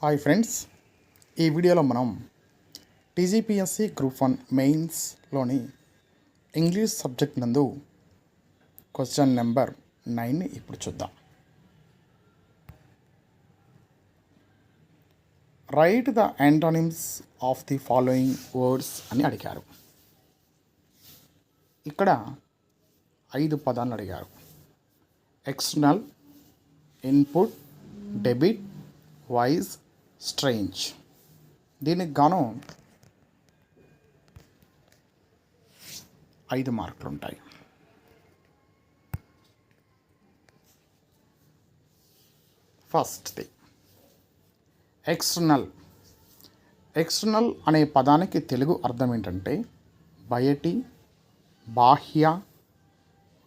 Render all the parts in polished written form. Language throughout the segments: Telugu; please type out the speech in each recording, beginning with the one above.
హాయ్ ఫ్రెండ్స్, ఈ వీడియోలో మనం టీజీపీఎస్సీ గ్రూప్ 1 మెయిన్స్లోని ఇంగ్లీష్ సబ్జెక్ట్ నందు క్వశ్చన్ నెంబర్ 9ని ఇప్పుడు చూద్దాం. Right the antonyms of the following words అని అడిగారు. ఇక్కడ 5 పదాలను అడిగారు. External, input, debit, wise, strange. దీనికి గాను 5 మార్కులు ఉంటాయి. ఫస్ట్ది ఎక్స్టర్నల్. ఎక్స్టర్నల్ అనే పదానికి తెలుగు అర్థం ఏంటంటే బయటి, బాహ్య,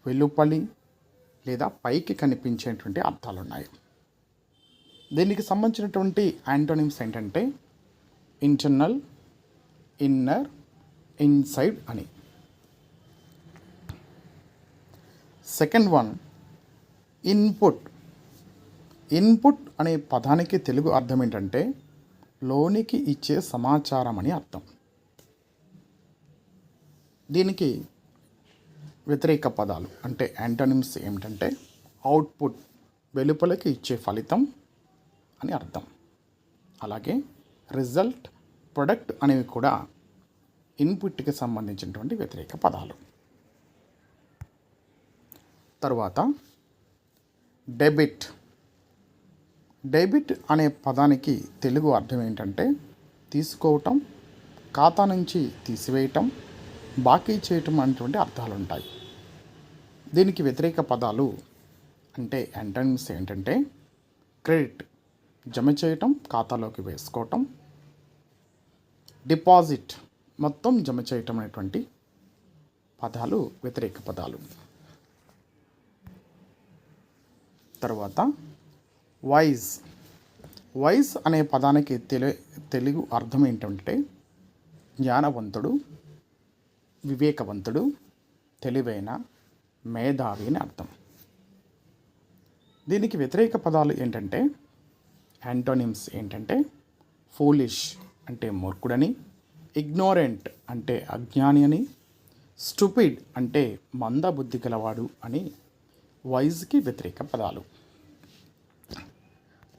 వెలుపలి లేదా పైకి కనిపించేటువంటి అర్థాలు ఉన్నాయి. దీనికి సంబంధించినటువంటి యాంటోనిమ్స్ ఏంటంటే ఇంటర్నల్, ఇన్నర్, ఇన్సైడ్ అని. Second one input. ఇన్పుట్ అనే పదానికి తెలుగు అర్థం ఏంటంటే లోనికి ఇచ్చే సమాచారం అని అర్థం. దీనికి వ్యతిరేక పదాలు అంటే యాంటోనిమ్స్ ఏమిటంటే అవుట్పుట్, వెలుపలకి ఇచ్చే ఫలితం అని అర్థం. అలాగే రిజల్ట్, ప్రొడక్ట్ అనేవి కూడా ఇన్పుట్కి సంబంధించినటువంటి వ్యతిరేక పదాలు. తరువాత డెబిట్. డెబిట్ అనే పదానికి తెలుగు అర్థం ఏంటంటే తీసుకోవటం, ఖాతా నుంచి తీసివేయటం, బాకీ చేయటం అనేటువంటి అర్థాలు ఉంటాయి. దీనికి వ్యతిరేక పదాలు అంటే యాంటోనిమ్స్ ఏంటంటే క్రెడిట్, జమ చేయటం, ఖాతాలోకి వేసుకోవటం, డిపాజిట్, మొత్తం జమ చేయటం అనేటువంటి పదాలు వ్యతిరేక పదాలు. తర్వాత వైజ్. వైజ్ అనే పదానికి తెలుగు అర్థం ఏంటంటే జ్ఞానవంతుడు, వివేకవంతుడు, తెలివైన, మేధావి అని అర్థం. దీనికి వ్యతిరేక పదాలు ఏంటంటే యాంటోనిమ్స్ ఏంటంటే ఫూలిష్ అంటే మూర్ఖుడని, ఇగ్నోరెంట్ అంటే అజ్ఞాని అని, స్టూపిడ్ అంటే మందబుద్ధి గలవాడు అని వైజ్కి వ్యతిరేక పదాలు.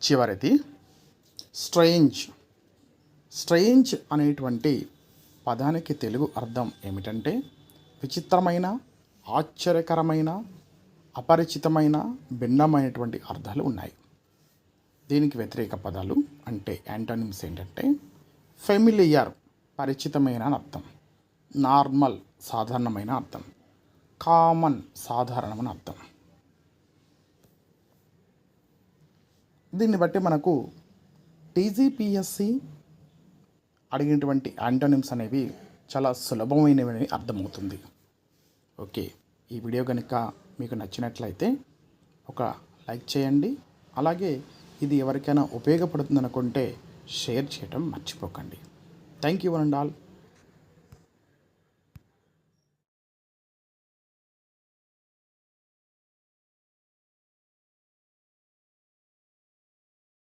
చివరిది స్ట్రేంజ్. స్ట్రేంజ్ అనేటువంటి పదానికి తెలుగు అర్థం ఏమిటంటే విచిత్రమైన, ఆశ్చర్యకరమైన, అపరిచితమైన, భిన్నమైనటువంటి అర్థాలు ఉన్నాయి. దీనికి వ్యతిరేక పదాలు అంటే యాంటోనిమ్స్ ఏంటంటే ఫెమిలియర్, పరిచితమైన అని అర్థం, నార్మల్, సాధారణమైన అర్థం, కామన్, సాధారణమైన అర్థం. దీన్ని బట్టి మనకు టీజీపీఎస్సీ అడిగినటువంటి యాంటోనిమ్స్ అనేవి చాలా సులభమైనవి అర్థమవుతుంది. ఓకే, ఈ వీడియో కనుక మీకు నచ్చినట్లయితే ఒక లైక్ చేయండి. అలాగే ఇది ఎవరికైనా ఉపయోగపడుతుంది అనుకుంటే షేర్ చేయడం మర్చిపోకండి. Thank you and all.